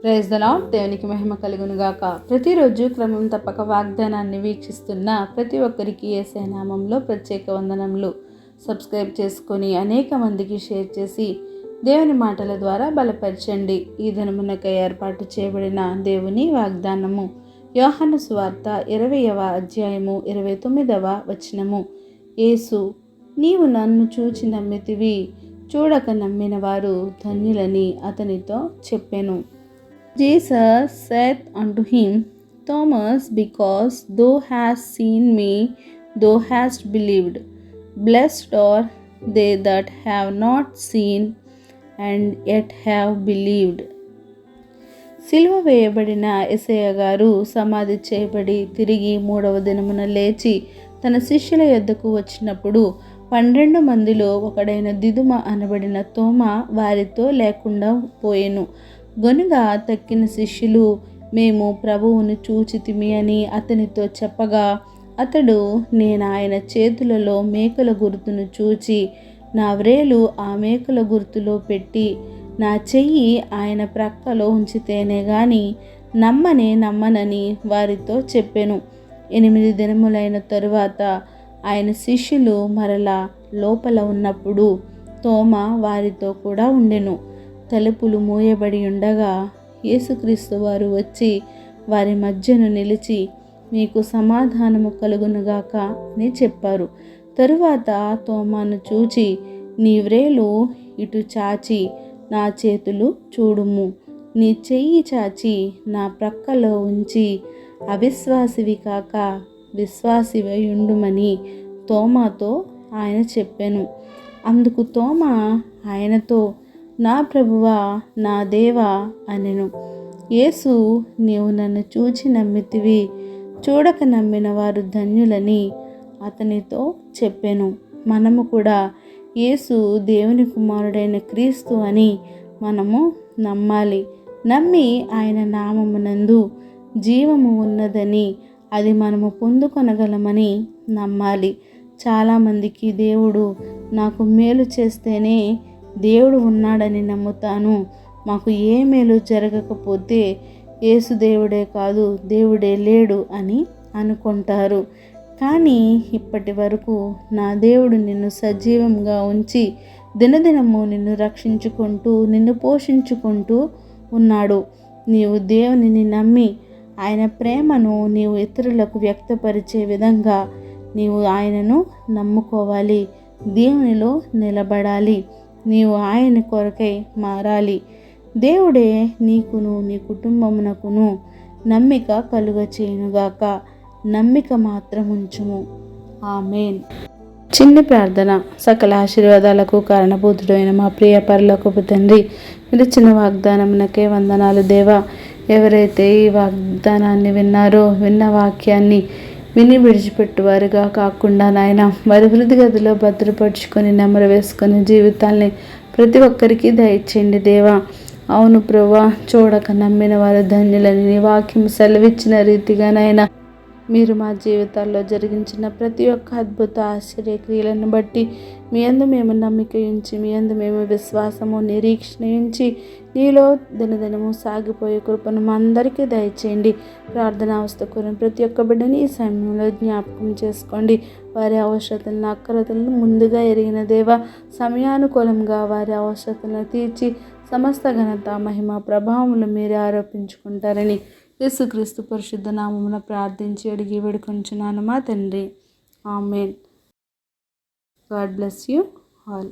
Praise the lord. దేవునికి మహిమ కలుగును గాక. ప్రతిరోజు క్రమం తప్పక వాగ్దానాన్ని వీక్షిస్తున్న ప్రతి ఒక్కరికి యేసయ్య నామంలో ప్రత్యేక వందనములు. సబ్స్క్రైబ్ చేసుకొని అనేక మందికి షేర్ చేసి దేవుని మాటల ద్వారా బలపరచండి. ఈ దినమునకై ఏర్పాటు చేయబడిన దేవుని వాగ్దానము యోహాను సువార్త 20వ అధ్యాయము 29వ వచనము. యేసు, నీవు నన్ను చూచి నమ్మితివి, చూడక నమ్మిన వారు ధన్యులని అతనితో చెప్పెను. Jesus said unto him, Thomas, because thou hast seen me, thou hast believed. Blessed are they that have not seen and yet have believed. సిలువ వేయబడిన యేసయ్య గారు సమాధి చేయబడి తిరిగి 3వ దినమున లేచి తన శిష్యుల యొద్దకు వచ్చినప్పుడు 12 మందిలో ఒకడైన దిదుమ అనబడిన తోమా వారితో లేకుండా పోయెను. గనుక తక్కిన శిష్యులు, మేము ప్రభువును చూచితిమి అని అతనితో చెప్పగా, అతడు, నేను ఆయన చేతులలో మేకుల గుర్తును చూచి నా వ్రేలు ఆ మేకుల గుర్తులో పెట్టి నా చెయ్యి ఆయన ప్రక్కలో ఉంచితేనే గాని నమ్మనని వారితో చెప్పెను. 8 దినములైన తరువాత ఆయన శిష్యులు మరలా లోపల ఉన్నప్పుడు తోమా వారితో కూడా ఉండెను. తలుపులు మూయబడి ఉండగా యేసుక్రీస్తు వారు వచ్చి వారి మధ్యను నిలిచి, మీకు సమాధానము కలుగునుగాక అని చెప్పారు. తరువాత తోమాను చూచి, నీ వ్రేలు ఇటు చాచి నా చేతులు చూడుము, నీ చెయ్యి చాచి నా ప్రక్కలో ఉంచి అవిశ్వాసివి కాక విశ్వాసివై ఉండుమని తోమాతో ఆయన చెప్పెను. అందుకు తోమా ఆయనతో, నా ప్రభువా, నా దేవా అనెను. యేసు, నీవు నన్ను చూచి నమ్మితివి, చూడక నమ్మిన వారు ధన్యులని అతనితో చెప్పెను. మనము కూడా యేసు దేవుని కుమారుడైన క్రీస్తు అని మనము నమ్మాలి. నమ్మి ఆయన నామమునందు జీవము ఉన్నదని, అది మనము పొందుకొనగలమని నమ్మాలి. చాలామందికి దేవుడు నాకు మేలు చేస్తేనే దేవుడు ఉన్నాడని నమ్ముతాను, మాకు ఏ మేలు జరగకపోతే యేసు దేవుడే కాదు, దేవుడే లేడు అని అనుకుంటారు. కానీ ఇప్పటి వరకు నా దేవుడు నిన్ను సజీవంగా ఉంచి దినదినము నిన్ను రక్షించుకుంటూ నిన్ను పోషించుకుంటూ ఉన్నాడు. నీవు దేవునిని నమ్మి ఆయన ప్రేమను నీవు ఇతరులకు వ్యక్తపరిచే విధంగా నీవు ఆయనను నమ్ముకోవాలి. దేవునిలో నిలబడాలి. నీవు ఆయన కొరకై మారాలి. దేవుడే నీకును నీ కుటుంబమునకును నమ్మిక కలుగ చేయునుగాక. నమ్మిక మాత్రం ఉంచుము. ఆమేన్. చిన్ని ప్రార్థన. సకల ఆశీర్వాదాలకు కారణభూతుడైన మా ప్రియ పరలోకపు తండ్రి, మీరు చిన్న వాగ్దానమునకే వందనాలు దేవా. ఎవరైతే ఈ వాగ్దానాన్ని విన్న వాక్యాన్ని విని విడిచిపెట్టువారుగా కాకుండా నాయన వారి హృదయ గదిలో భద్రపరుచుకొని నెమరు వేసుకొని జీవితాల్ని ప్రతి ఒక్కరికి దయచేయండి దేవా. అవును ప్రభువా, చూడక నమ్మిన వారు ధన్యులని నీ వాక్యం సెలవిచ్చిన రీతిగానైనా మీరు మా జీవితాల్లో జరిగించిన ప్రతి ఒక్క అద్భుత ఆశ్చర్య క్రియలను బట్టి మీ యందు మేము నమ్మిక ఉంచి, మీ యందు మేము విశ్వాసము నిరీక్షణ ఉంచి నీలో దినదినము సాగిపోయే కృపను మా అందరికీ దయచేయండి. ప్రార్థన అవస్థ కోరిన ప్రతి ఒక్క బిడ్డని ఈ సమయంలో జ్ఞాపకం చేసుకోండి. వారి అవసరతలను అక్కరతలను ముందుగా ఎరిగిన దేవా, సమయానుకూలంగా వారి అవసరతలను తీర్చి సమస్త ఘనత మహిమ ప్రభావములు మీరే ఆరోపించుకుంటారని యేసుక్రీస్తు పరిశుద్ధ నామమున ప్రార్థించి అడిగి వేడుకొంచున్నాను మా తండ్రి. Amen. God bless you all.